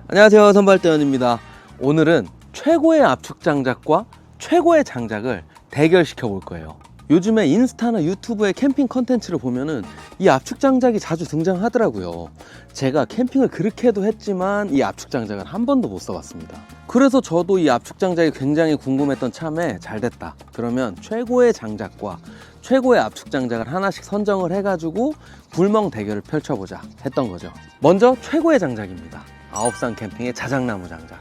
안녕하세요, 선발대원입니다. 오늘은 최고의 압축 장작과 최고의 장작을 대결시켜 볼 거예요. 요즘에 인스타나 유튜브의 캠핑 컨텐츠를 보면은 이 압축 장작이 자주 등장하더라고요. 제가 캠핑을 그렇게도 했지만 이 압축 장작은 한 번도 못 써봤습니다. 그래서 저도 이 압축 장작이 굉장히 궁금했던 참에 잘 됐다, 그러면 최고의 장작과 최고의 압축 장작을 하나씩 선정을 해가지고 불멍 대결을 펼쳐보자 했던 거죠. 먼저 최고의 장작입니다. 아홉산 캠핑의 자작나무 장작.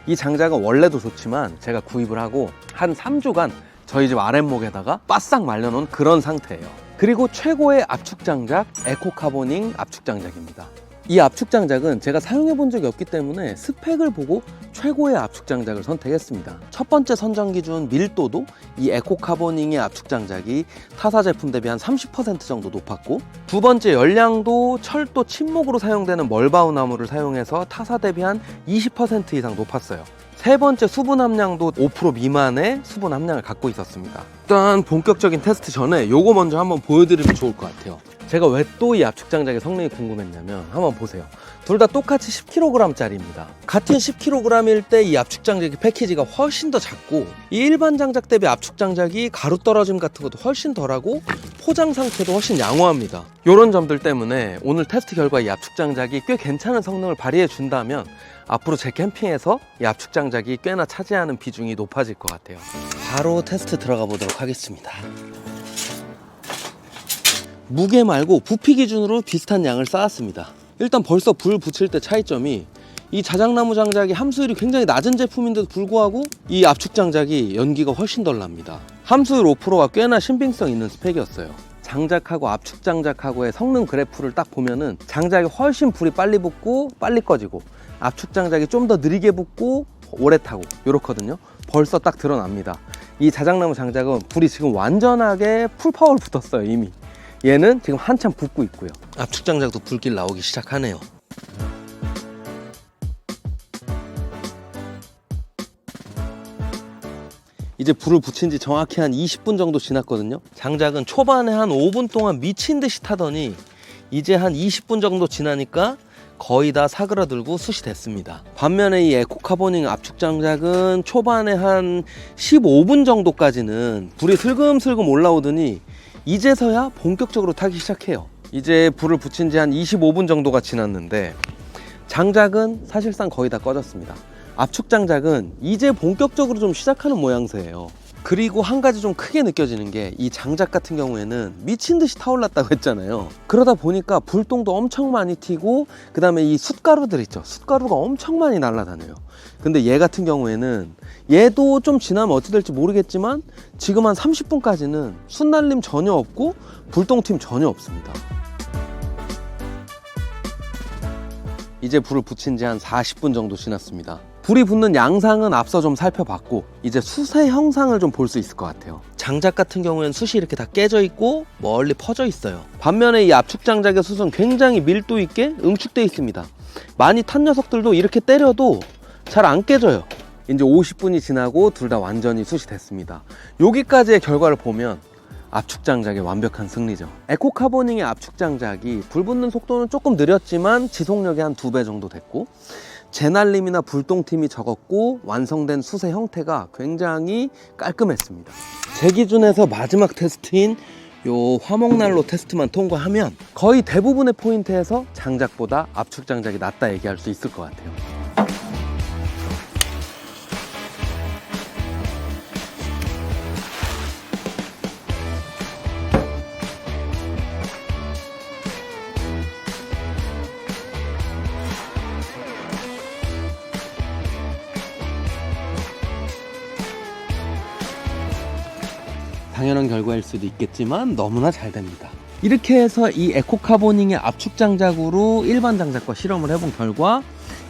이 장작은 원래도 좋지만 제가 구입을 하고 한 3주간 저희 집 아랫목에다가 바싹 말려놓은 그런 상태예요. 그리고 최고의 압축 장작, 에코카보닝 압축 장작입니다. 이 압축 장작은 제가 사용해 본 적이 없기 때문에 스펙을 보고 최고의 압축 장작을 선택했습니다. 첫 번째 선정 기준 밀도도 이 에코카보닝의 압축 장작이 타사 제품 대비 한 30% 정도 높았고, 두 번째 열량도 철도 침목으로 사용되는 멀바우 나무를 사용해서 타사 대비 한 20% 이상 높았어요. 세 번째 수분 함량도 5% 미만의 수분 함량을 갖고 있었습니다. 일단 본격적인 테스트 전에 요거 먼저 한번 보여드리면 좋을 것 같아요. 제가 왜 또 이 압축 장작의 성능이 궁금했냐면, 한번 보세요. 둘 다 똑같이 10kg 짜리입니다. 같은 10kg일 때 이 압축 장작의 패키지가 훨씬 더 작고, 이 일반 장작 대비 압축 장작이 가루 떨어짐 같은 것도 훨씬 덜하고 포장 상태도 훨씬 양호합니다. 이런 점들 때문에 오늘 테스트 결과 이 압축 장작이 꽤 괜찮은 성능을 발휘해 준다면 앞으로 제 캠핑에서 이 압축 장작이 꽤나 차지하는 비중이 높아질 것 같아요. 바로 테스트 들어가 보도록 하겠습니다. 무게 말고 부피 기준으로 비슷한 양을 쌓았습니다. 일단 벌써 불 붙일 때 차이점이, 이 자작나무 장작이 함수율이 굉장히 낮은 제품인데도 불구하고 이 압축 장작이 연기가 훨씬 덜 납니다. 함수율 5%가 꽤나 신빙성 있는 스펙이었어요. 장작하고 압축 장작하고의 성능 그래프를 딱 보면은 장작이 훨씬 불이 빨리 붙고 빨리 꺼지고, 압축 장작이 좀 더 느리게 붙고 오래 타고 이렇거든요. 벌써 딱 드러납니다. 이 자작나무 장작은 불이 지금 완전하게 풀파워로 붙었어요. 이미 얘는 지금 한참 붙고 있고요. 압축 장작도 불길 나오기 시작하네요. 이제 불을 붙인 지 정확히 한 20분 정도 지났거든요. 장작은 초반에 한 5분 동안 미친 듯이 타더니 이제 한 20분 정도 지나니까 거의 다 사그라들고 숯이 됐습니다. 반면에 이 에코카보닝 압축 장작은 초반에 한 15분 정도까지는 불이 슬금슬금 올라오더니 이제서야 본격적으로 타기 시작해요. 이제 불을 붙인 지 한 25분 정도가 지났는데 장작은 사실상 거의 다 꺼졌습니다. 압축 장작은 이제 본격적으로 좀 시작하는 모양새예요. 그리고 한 가지 좀 크게 느껴지는 게, 이 장작 같은 경우에는 미친 듯이 타올랐다고 했잖아요. 그러다 보니까 불똥도 엄청 많이 튀고, 그 다음에 이 숯가루들 있죠. 숯가루가 엄청 많이 날아다녀요. 근데 얘 같은 경우에는, 얘도 좀 지나면 어찌 될지 모르겠지만 지금 한 30분까지는 숯날림 전혀 없고 불똥 튀임 전혀 없습니다. 이제 불을 붙인 지 한 40분 정도 지났습니다. 불이 붙는 양상은 앞서 좀 살펴봤고, 이제 숯의 형상을 좀 볼 수 있을 것 같아요. 장작 같은 경우에는 숯이 이렇게 다 깨져 있고 멀리 퍼져 있어요. 반면에 이 압축 장작의 숯은 굉장히 밀도 있게 응축되어 있습니다. 많이 탄 녀석들도 이렇게 때려도 잘 안 깨져요. 이제 50분이 지나고 둘 다 완전히 숯이 됐습니다. 여기까지의 결과를 보면 압축 장작의 완벽한 승리죠. 에코카보닝의 압축 장작이 불 붙는 속도는 조금 느렸지만 지속력이 한 2배 정도 됐고, 재날림이나 불똥팀이 적었고, 완성된 숯의 형태가 굉장히 깔끔했습니다. 제 기준에서 마지막 테스트인 요 화목난로 테스트만 통과하면 거의 대부분의 포인트에서 장작보다 압축 장작이 낫다 얘기할 수 있을 것 같아요. 당연한 결과일 수도 있겠지만 너무나 잘 됩니다. 이렇게 해서 이 에코카보닝의 압축 장작으로 일반 장작과 실험을 해본 결과,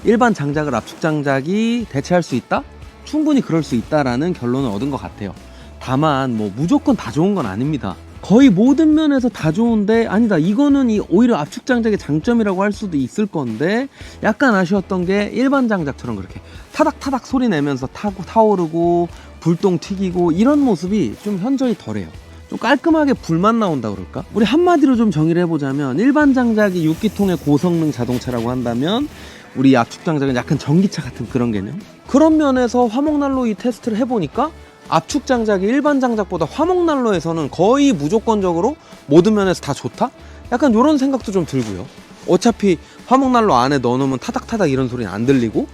일반 장작을 압축 장작이 대체할 수 있다? 충분히 그럴 수 있다라는 결론을 얻은 것 같아요. 다만 뭐 무조건 다 좋은 건 아닙니다. 거의 모든 면에서 다 좋은데, 아니다, 이거는 오히려 압축 장작의 장점이라고 할 수도 있을 건데, 약간 아쉬웠던 게 일반 장작처럼 그렇게 타닥타닥 소리 내면서 타오르고 불똥 튀기고 이런 모습이 좀 현저히 덜해요. 좀 깔끔하게 불만 나온다 그럴까? 우리 한마디로 좀 정의를 해보자면, 일반 장작이 6기통의 고성능 자동차라고 한다면 우리 압축 장작은 약간 전기차 같은 그런 개념? 그런 면에서 화목난로 이 테스트를 해보니까 압축 장작이 일반 장작보다 화목난로에서는 거의 무조건적으로 모든 면에서 다 좋다? 약간 이런 생각도 좀 들고요. 어차피 화목난로 안에 넣어놓으면 타닥타닥 이런 소리는 안 들리고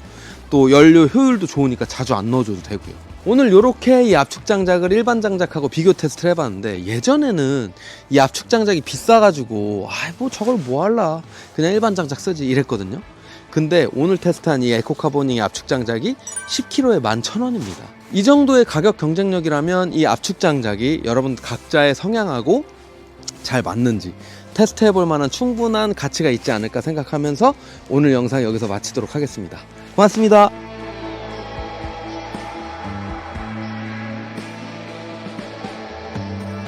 또 연료 효율도 좋으니까 자주 안 넣어줘도 되고요. 오늘 이렇게 이 압축 장작을 일반 장작하고 비교 테스트를 해봤는데, 예전에는 이 압축 장작이 비싸가지고 뭐 저걸 뭐 할라, 그냥 일반 장작 쓰지 이랬거든요. 근데 오늘 테스트한 이 에코카보닉 압축 장작이 10kg에 11,000원입니다. 이 정도의 가격 경쟁력이라면 이 압축 장작이 여러분 각자의 성향하고 잘 맞는지 테스트 해볼 만한 충분한 가치가 있지 않을까 생각하면서 오늘 영상 여기서 마치도록 하겠습니다. 고맙습니다.